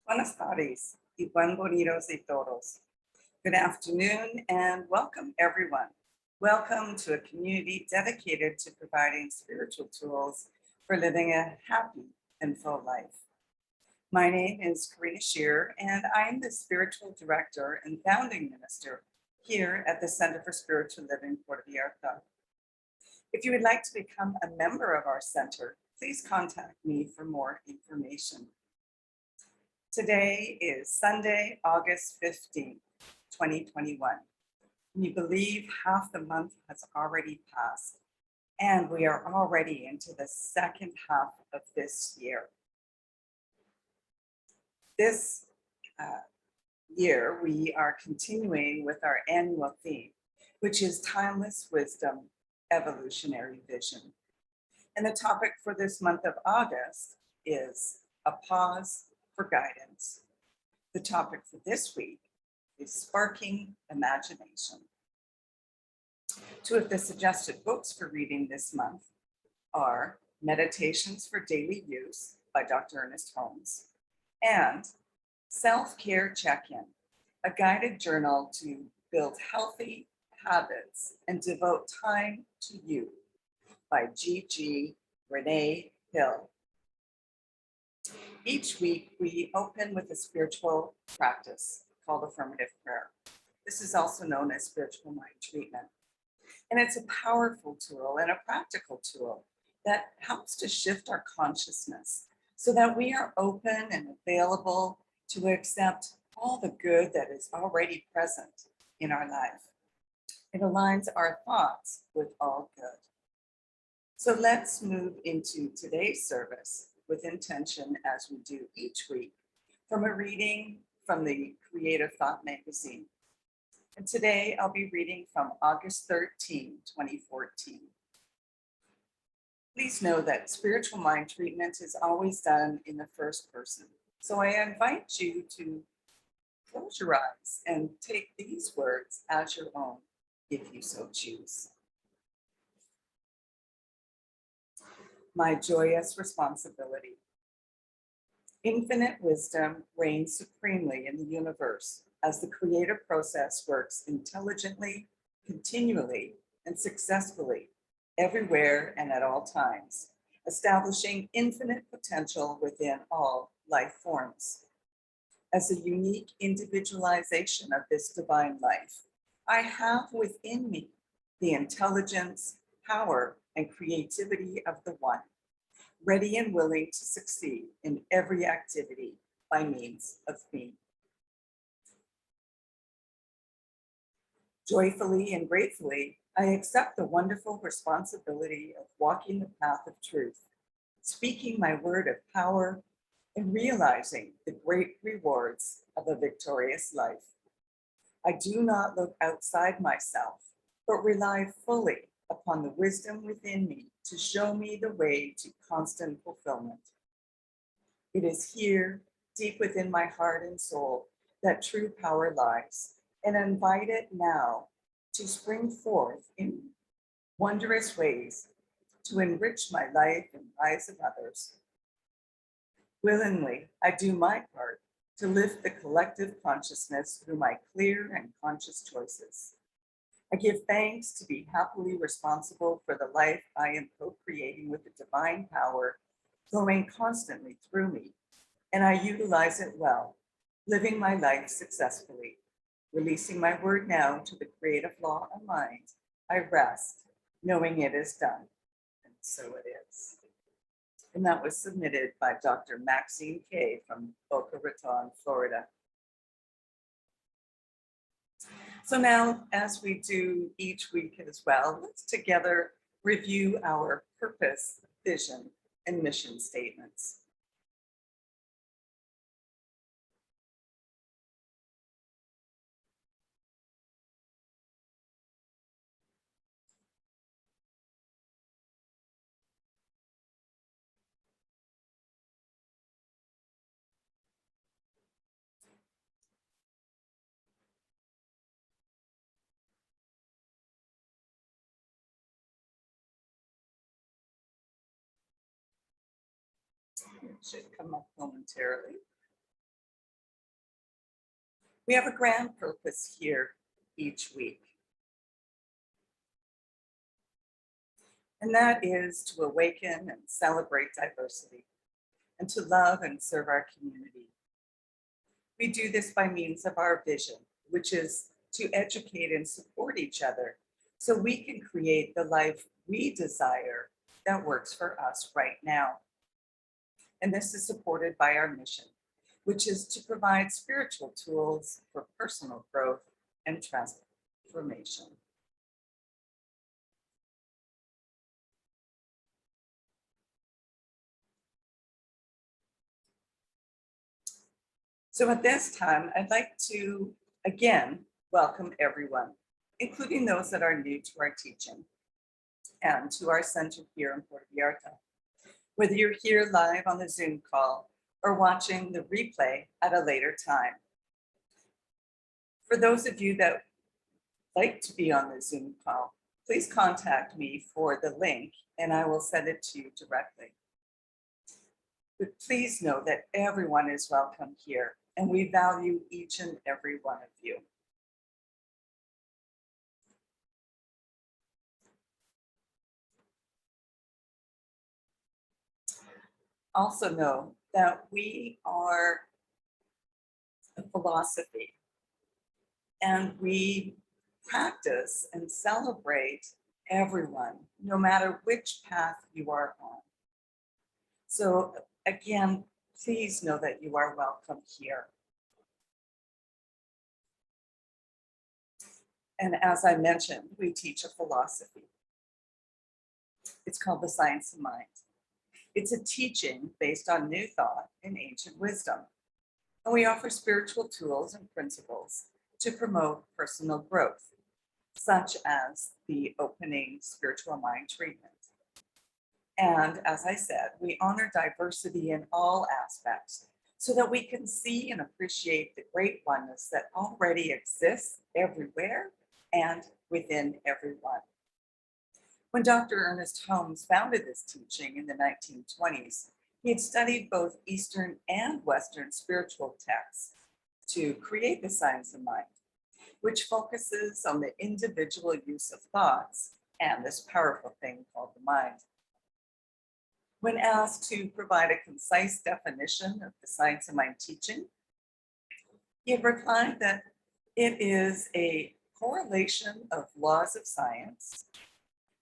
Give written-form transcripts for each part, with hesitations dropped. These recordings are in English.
Buenas tardes y buen bonitos y todos. Good afternoon and welcome everyone. Welcome to a community dedicated to providing spiritual tools for living a happy and full life. My name is Karina Shear and I'm the spiritual director and founding minister here at the Center for Spiritual Living Puerto Vallarta. If you would like to become a member of our center, please contact me for more information. Today is Sunday, August 15th, 2021. Can you believe half the month has already passed? And we are already into the second half of this year. This year, we are continuing with our annual theme, which is Timeless Wisdom, Evolutionary Vision. And the topic for this month of August is a pause for guidance. The topic for this week is sparking imagination. Two of the suggested books for reading this month are Meditations for Daily Use by Dr. Ernest Holmes and Self-Care Check-In, a guided journal to build healthy habits and devote time to you by G.G. Renee Hill. Each week, we open with a spiritual practice called affirmative prayer. This is also known as spiritual mind treatment. And it's a powerful tool and a practical tool that helps to shift our consciousness so that we are open and available to accept all the good that is already present in our life. It aligns our thoughts with all good. So let's move into today's service with intention, as we do each week, from a reading from the Creative Thought magazine. And today I'll be reading from August 13, 2014. Please know that spiritual mind treatment is always done in the first person. So I invite you to close your eyes and take these words as your own, if you so choose. My joyous responsibility. Infinite wisdom reigns supremely in the universe as the creative process works intelligently, continually, and successfully everywhere and at all times, establishing infinite potential within all life forms. As a unique individualization of this divine life, I have within me the intelligence, power, and creativity of the One, ready and willing to succeed in every activity by means of me. Joyfully and gratefully, I accept the wonderful responsibility of walking the path of truth, speaking my word of power, and realizing the great rewards of a victorious life. I do not look outside myself, but rely fully upon the wisdom within me to show me the way to constant fulfillment. It is here, deep within my heart and soul, that true power lies, and I invite it now to spring forth in wondrous ways to enrich my life and lives of others. Willingly, I do my part to lift the collective consciousness through my clear and conscious choices. I give thanks to be happily responsible for the life I am co-creating with the divine power flowing constantly through me, and I utilize it well, living my life successfully. Releasing my word now to the creative law of mind, I rest, knowing it is done, and so it is. And that was submitted by Dr. Maxine Kay from Boca Raton, Florida. So now, as we do each week as well, let's together review our purpose, vision, and mission statements. It should come up momentarily. We have a grand purpose here each week, and that is to awaken and celebrate diversity and to love and serve our community. We do this by means of our vision, which is to educate and support each other so we can create the life we desire that works for us right now. And this is supported by our mission, which is to provide spiritual tools for personal growth and transformation. So at this time, I'd like to again welcome everyone, including those that are new to our teaching and to our center here in Puerto Vallarta. Whether you're here live on the Zoom call or watching the replay at a later time. For those of you that like to be on the Zoom call, please contact me for the link and I will send it to you directly. But please know that everyone is welcome here and we value each and every one of you. Also know that we are a philosophy and we practice and celebrate everyone, no matter which path you are on. So again, please know that you are welcome here. And as I mentioned, we teach a philosophy. It's called the Science of Mind. It's a teaching based on new thought and ancient wisdom. And we offer spiritual tools and principles to promote personal growth, such as the opening spiritual mind treatment. And as I said, we honor diversity in all aspects so that we can see and appreciate the great oneness that already exists everywhere and within everyone. When Dr. Ernest Holmes founded this teaching in the 1920s, he had studied both Eastern and Western spiritual texts to create the Science of Mind, which focuses on the individual use of thoughts and this powerful thing called the mind. When asked to provide a concise definition of the Science of Mind teaching, he had replied that it is a correlation of laws of science,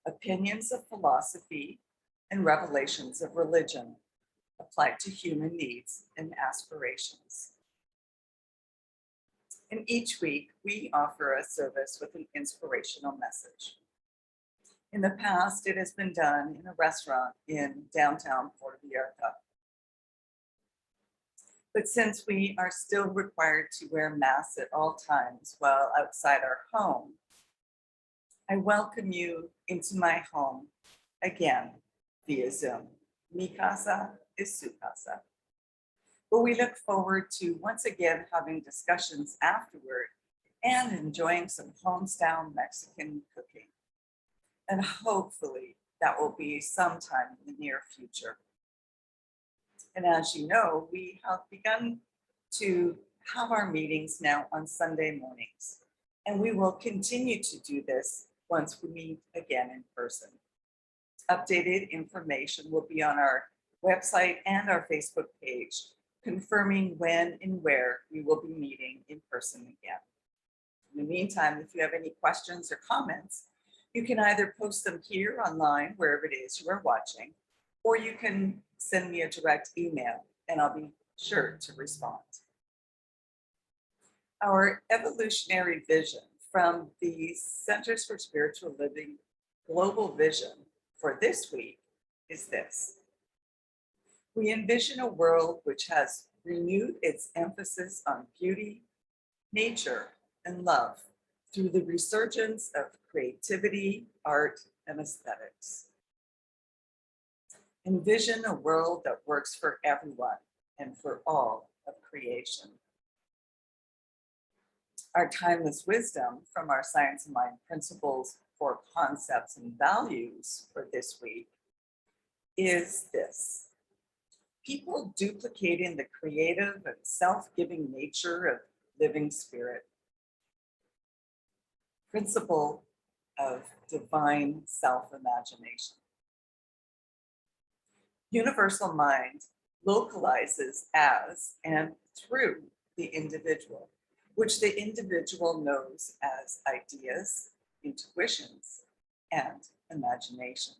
opinions of philosophy, and revelations of religion applied to human needs and aspirations. And each week, we offer a service with an inspirational message. In the past, it has been done in a restaurant in downtown Puerto Vallarta. But since we are still required to wear masks at all times while outside our home, I welcome you into my home again via Zoom. Mi casa es su casa. But we look forward to once again having discussions afterward and enjoying some homestyle Mexican cooking. And hopefully that will be sometime in the near future. And as you know, we have begun to have our meetings now on Sunday mornings. And we will continue to do this once we meet again in person. Updated information will be on our website and our Facebook page, confirming when and where we will be meeting in person again. In the meantime, if you have any questions or comments, you can either post them here online, wherever it is you are watching, or you can send me a direct email and I'll be sure to respond. Our evolutionary vision from the Centers for Spiritual Living global vision for this week is this. We envision a world which has renewed its emphasis on beauty, nature, and love through the resurgence of creativity, art, and aesthetics. Envision a world that works for everyone and for all of creation. Our timeless wisdom from our Science of Mind principles for concepts and values for this week is this. People duplicating the creative and self-giving nature of living spirit, principle of divine self-imagination. Universal mind localizes as and through the individual, which the individual knows as ideas, intuitions, and imagination.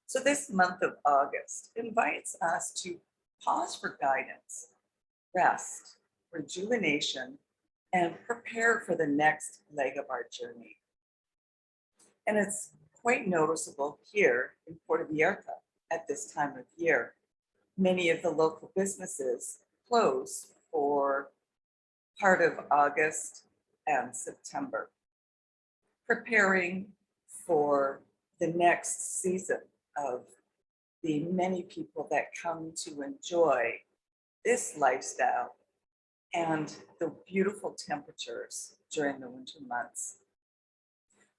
So this month of August invites us to pause for guidance, rest, rejuvenation, and prepare for the next leg of our journey. And it's quite noticeable here in Puerto Vallarta at this time of year. Many of the local businesses close for part of August and September, preparing for the next season of the many people that come to enjoy this lifestyle and the beautiful temperatures during the winter months.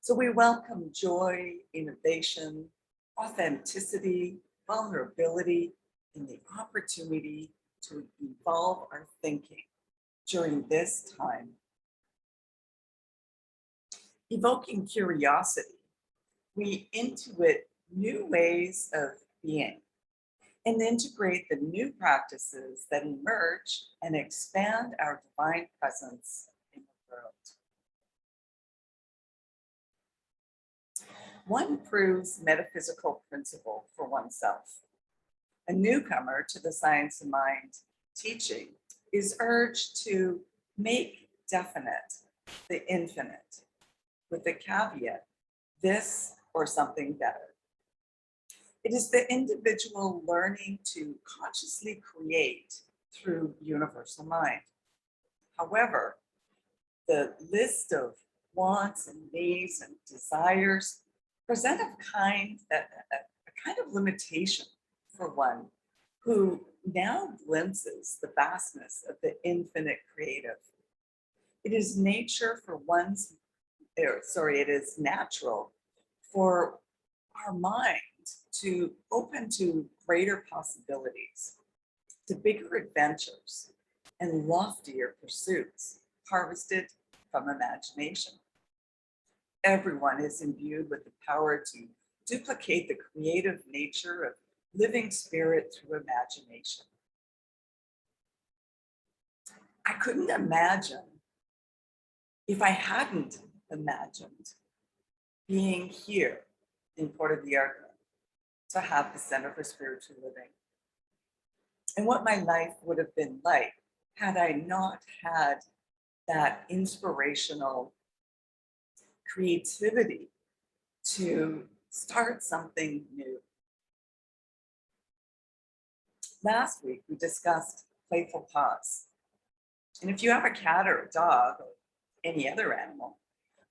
So we welcome joy, innovation, authenticity, vulnerability, and the opportunity to evolve our thinking during this time. Evoking curiosity, we intuit new ways of being and integrate the new practices that emerge and expand our divine presence in the world. One proves metaphysical principle for oneself. A newcomer to the Science of Mind teaching is urged to make definite the infinite, with the caveat, this or something better. It is the individual learning to consciously create through universal mind. However, the list of wants and needs and desires present a kind of limitation for one who now glimpses the vastness of the infinite creative. It is it is natural for our mind to open to greater possibilities, to bigger adventures and loftier pursuits harvested from imagination. Everyone is imbued with the power to duplicate the creative nature of living spirit through imagination. I couldn't imagine if I hadn't imagined being here in Puerto Vallarta to have the Center for Spiritual Living, and what my life would have been like had I not had that inspirational creativity to start something new. Last week, we discussed playful pause. And if you have a cat or a dog or any other animal,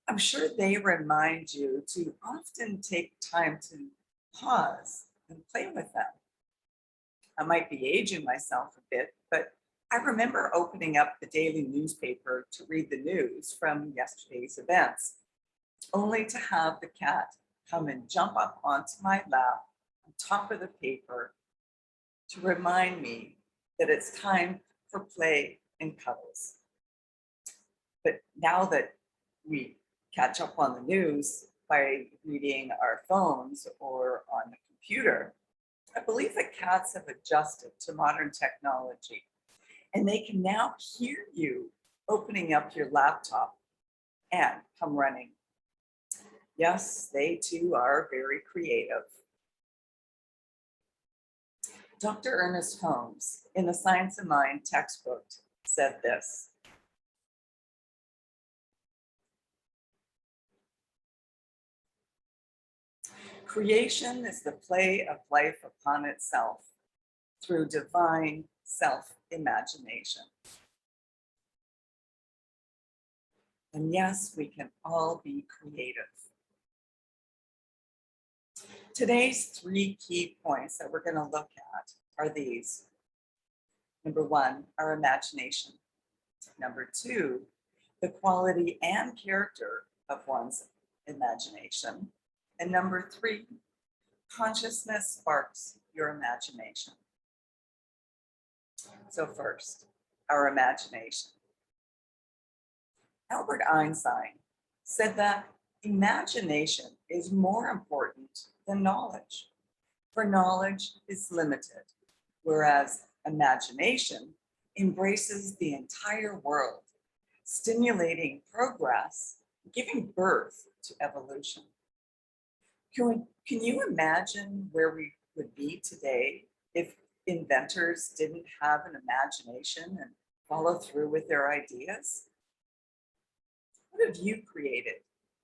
I'm sure they remind you to often take time to pause and play with them. I might be aging myself a bit, but I remember opening up the daily newspaper to read the news from yesterday's events, only to have the cat come and jump up onto my lap on top of the paper to remind me that it's time for play and cuddles. But now that we catch up on the news by reading our phones or on the computer, I believe that cats have adjusted to modern technology, and they can now hear you opening up your laptop and come running. Yes, they too are very creative. Dr. Ernest Holmes, in the Science of Mind textbook, said this: creation is the play of life upon itself through divine self-imagination. And yes, we can all be creative. Today's 3 key points that we're going to look at are these. Number 1, our imagination. Number 2, the quality and character of one's imagination. And number 3, consciousness sparks your imagination. So first, our imagination. Albert Einstein said that imagination is more important than knowledge, for knowledge is limited, whereas imagination embraces the entire world, stimulating progress, giving birth to evolution. Can you imagine where we would be today if inventors didn't have an imagination and follow through with their ideas? What have you created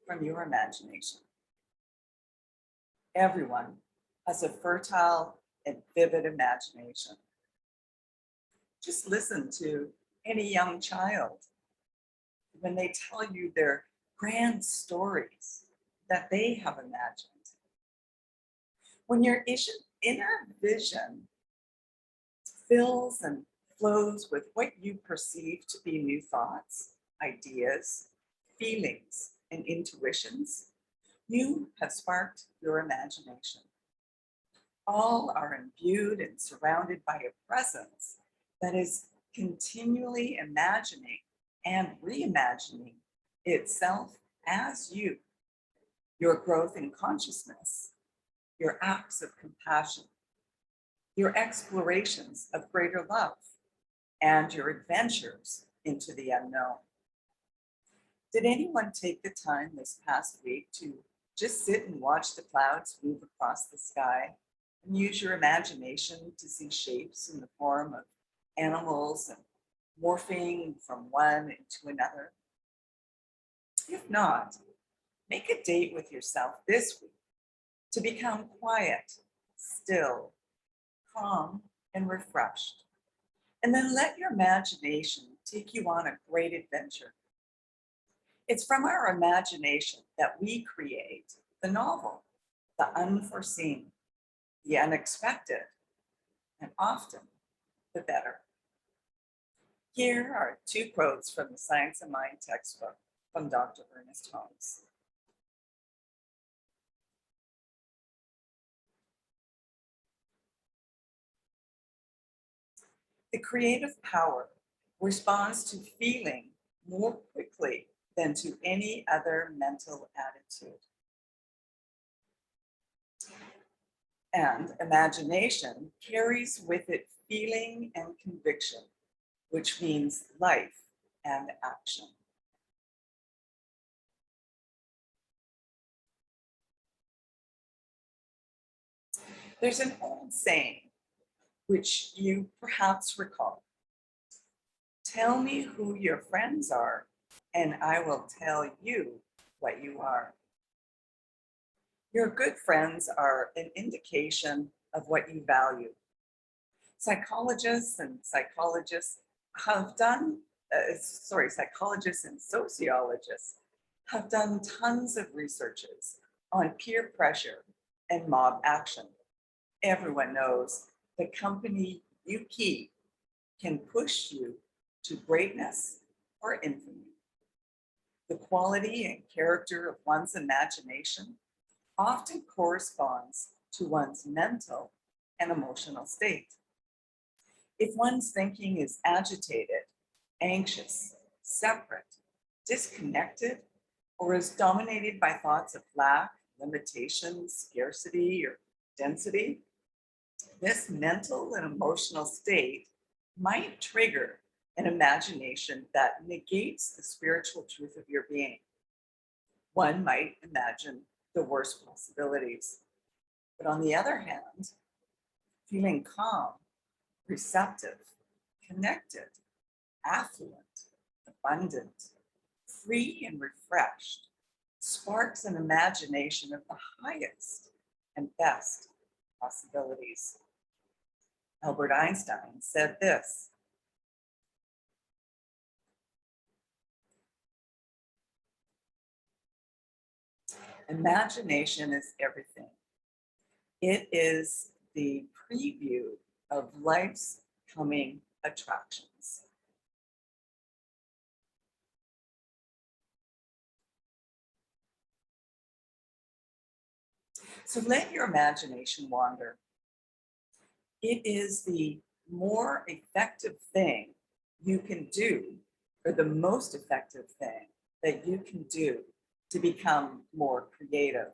from your imagination? Everyone has a fertile and vivid imagination. Just listen to any young child when they tell you their grand stories that they have imagined. When your inner vision fills and flows with what you perceive to be new thoughts, ideas, feelings, and intuitions, you have sparked your imagination. All are imbued and surrounded by a presence that is continually imagining and reimagining itself as you, your growth in consciousness, your acts of compassion, your explorations of greater love, and your adventures into the unknown. Did anyone take the time this past week to just sit and watch the clouds move across the sky and use your imagination to see shapes in the form of animals and morphing from one into another? If not, make a date with yourself this week to become quiet, still, calm, and refreshed. And then let your imagination take you on a great adventure. It's from our imagination that we create the novel, the unforeseen, the unexpected, and often the better. Here are 2 quotes from the Science of Mind textbook from Dr. Ernest Holmes. The creative power responds to feeling more quickly than to any other mental attitude. And imagination carries with it feeling and conviction, which means life and action. There's an old saying, which you perhaps recall. Tell me who your friends are, and I will tell you what you are. Your good friends are an indication of what you value. Psychologists and sociologists have done tons of researches on peer pressure and mob action. Everyone knows the company you keep can push you to greatness or infamy. The quality and character of one's imagination often corresponds to one's mental and emotional state. If one's thinking is agitated, anxious, separate, disconnected, or is dominated by thoughts of lack, limitation, scarcity, or density, this mental and emotional state might trigger an imagination that negates the spiritual truth of your being. One might imagine the worst possibilities. But on the other hand, feeling calm, receptive, connected, affluent, abundant, free, and refreshed sparks an imagination of the highest and best possibilities. Albert Einstein said this: imagination is everything. It is the preview of life's coming attractions. So let your imagination wander. It is the more effective thing you can do, or the most effective thing that you can do to become more creative.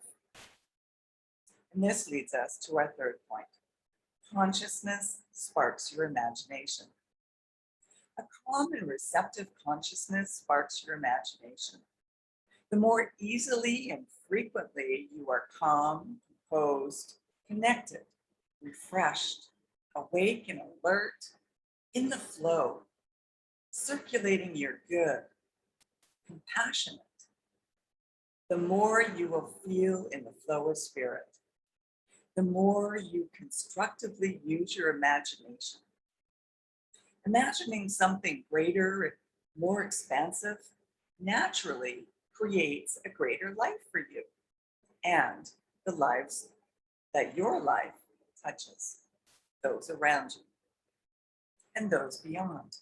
And this leads us to our third point. Consciousness sparks your imagination. A calm and receptive consciousness sparks your imagination. The more easily and frequently you are calm, composed, connected, refreshed, awake and alert, in the flow, circulating your good, compassionate, the more you will feel in the flow of spirit. The more you constructively use your imagination. Imagining something greater and more expansive naturally creates a greater life for you and the lives that your life touches, those around you and those beyond.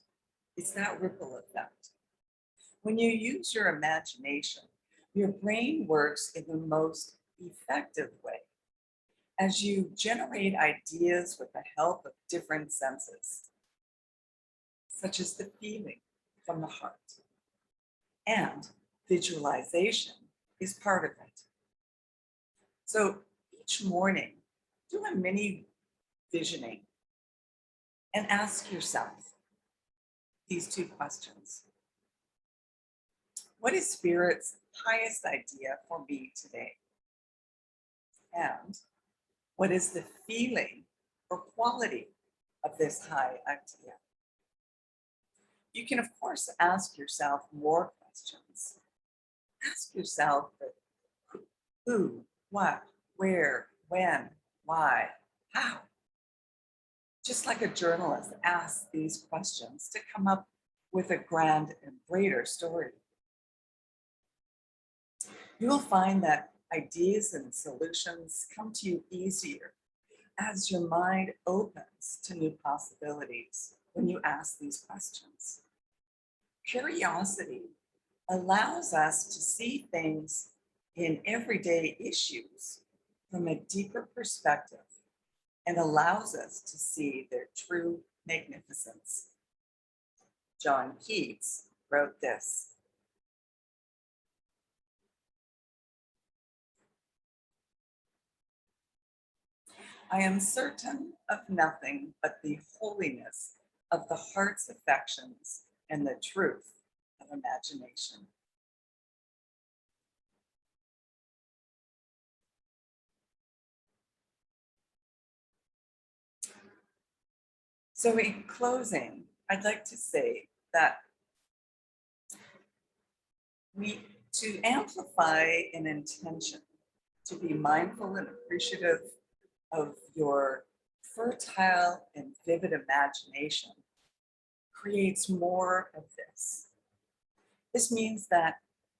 It's that ripple effect. When you use your imagination, your brain works in the most effective way as you generate ideas with the help of different senses, such as the feeling from the heart. And visualization is part of it. So each morning, do a mini visioning and ask yourself these two questions. What is Spirit's highest idea for me today? And what is the feeling or quality of this high idea? You can, of course, ask yourself more questions. Ask yourself who, what, where, when, why, how. Just like a journalist asks these questions to come up with a grand and greater story. You will find that ideas and solutions come to you easier as your mind opens to new possibilities when you ask these questions. Curiosity allows us to see things in everyday issues from a deeper perspective and allows us to see their true magnificence. John Keats wrote this: I am certain of nothing but the holiness of the heart's affections and the truth of imagination. So in closing, I'd like to say that to amplify an intention, to be mindful and appreciative of your fertile and vivid imagination creates more of this. This means that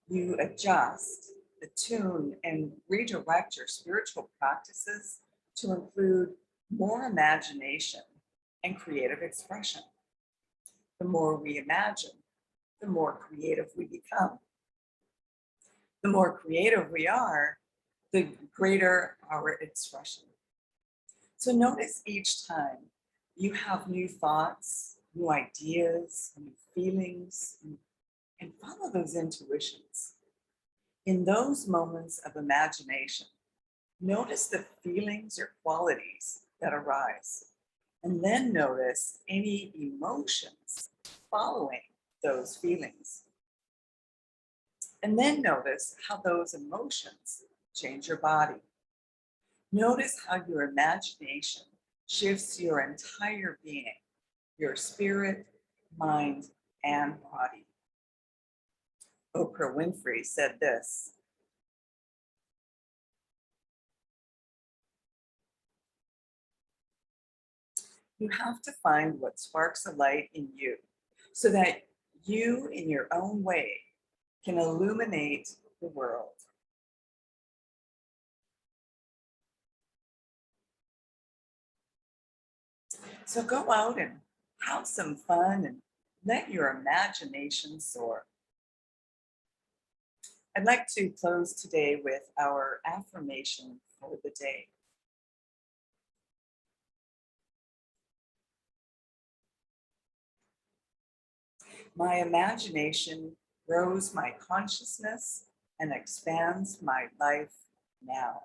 you adjust, attune, and redirect your spiritual practices to include more imagination and creative expression. The more we imagine, the more creative we become. The more creative we are, the greater our expression. So notice each time you have new thoughts, new ideas, new feelings, and follow those intuitions. In those moments of imagination, notice the feelings or qualities that arise, and then notice any emotions following those feelings. And then notice how those emotions change your body. Notice how your imagination shifts your entire being, your spirit, mind, and body. Oprah Winfrey said this: you have to find what sparks a light in you so that you, in your own way, can illuminate the world. So go out and have some fun and let your imagination soar. I'd like to close today with our affirmation for the day. My imagination grows my consciousness and expands my life now.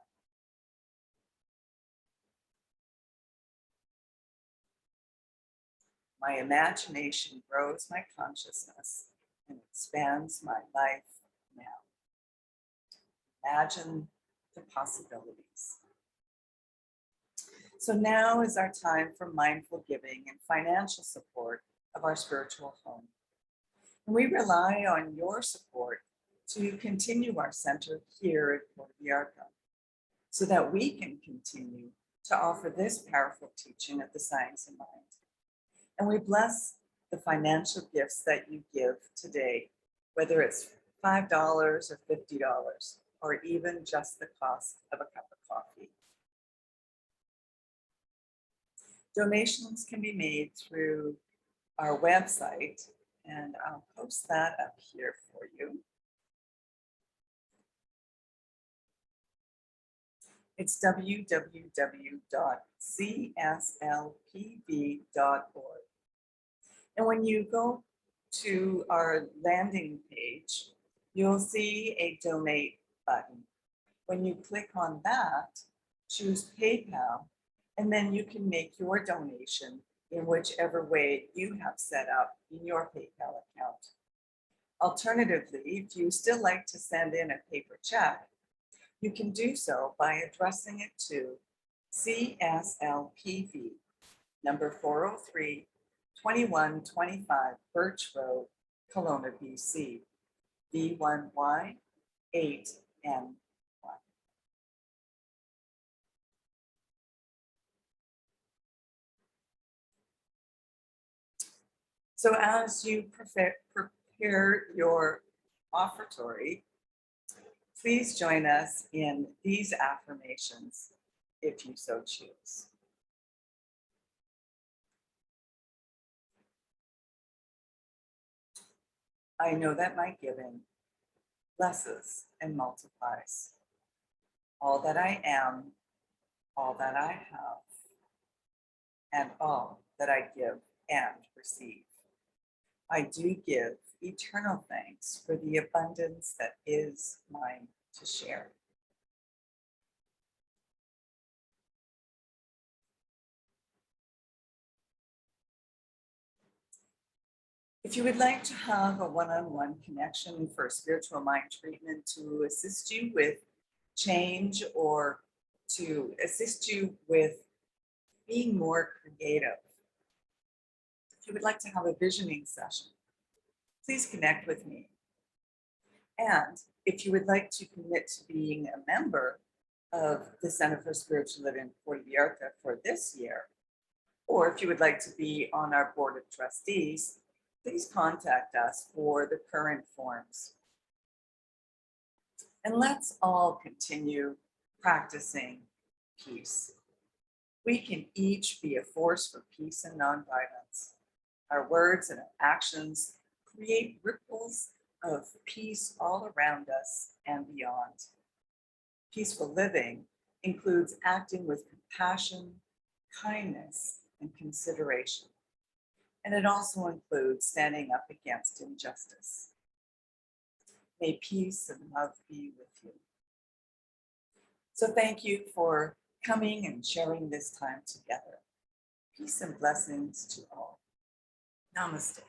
My imagination grows my consciousness and expands my life now. Imagine the possibilities. So now is our time for mindful giving and financial support of our spiritual home. And we rely on your support to continue our center here at Puerto Vallarta so that we can continue to offer this powerful teaching of the science of mind. And we bless the financial gifts that you give today, whether it's $5 or $50, or even just the cost of a cup of coffee. Donations can be made through our website, and I'll post that up here for you. It's www.cslpv.org. And when you go to our landing page, you'll see a donate button. When you click on that, choose PayPal, and then you can make your donation in whichever way you have set up in your PayPal account. Alternatively, if you still like to send in a paper check, you can do so by addressing it to CSLPV, number 403, 2125 Birch Road, Kelowna, BC, B1Y8N1. So as you prepare your offertory, please join us in these affirmations if you so choose. I know that my giving blesses and multiplies all that I am, all that I have, and all that I give and receive. I do give eternal thanks for the abundance that is mine to share. If you would like to have a one-on-one connection for spiritual mind treatment to assist you with change or to assist you with being more creative, if you would like to have a visioning session, please connect with me. And if you would like to commit to being a member of the Center for Spiritual Living Puerto Vallarta for this year, or if you would like to be on our board of trustees, please contact us for the current forms. And let's all continue practicing peace. We can each be a force for peace and nonviolence. Our words and actions create ripples of peace all around us and beyond. Peaceful living includes acting with compassion, kindness, and consideration. And it also includes standing up against injustice. May peace and love be with you. So thank you for coming and sharing this time together. Peace and blessings to all. Namaste.